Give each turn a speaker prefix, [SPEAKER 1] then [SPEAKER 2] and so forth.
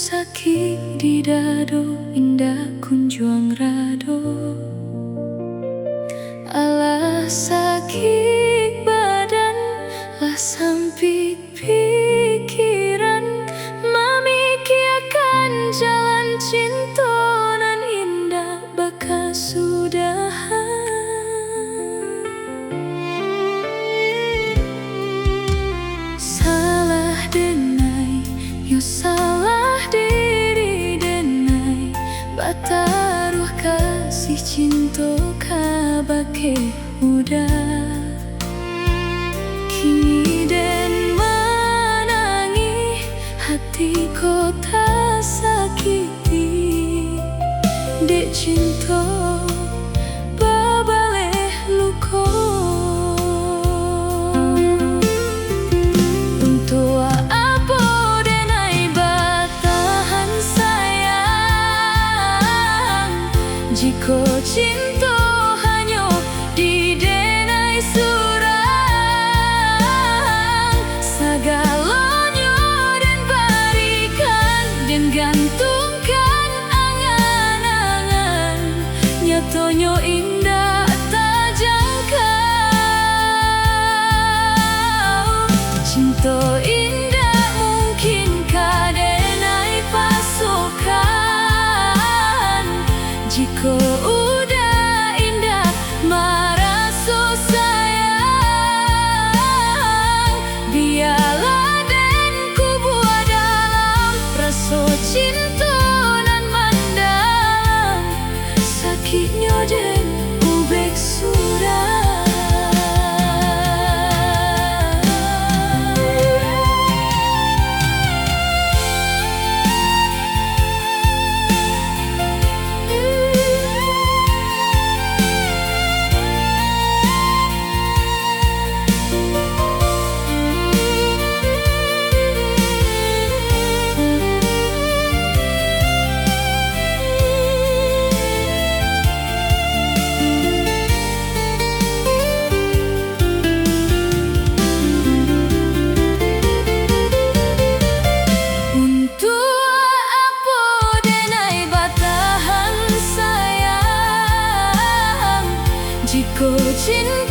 [SPEAKER 1] sakit di dado, indah kunjuang rado. Alah sakit badan, lah sampit pikiran, memikirkan jalan cinta nan indah bakal sudahan. Salah denai, yo salah diri denai, bataruh kasih cinta kabake udah. Kini den menangi, hati kota sakiti, dek cinta babaleh luko. Untuk apa denai batahan sayang, jika cinta hanya didenai surang. Segalanya dan berikan dan gantungkan angan-angan, nyatanya indah tak jangka. Cinta indah mungkin kadenai pasokan, jika udah indah merasa sayang. Biarlah den ku buat dalam rasa cinta nan mendalam, sakitnya den ubek sudah. Jika cinta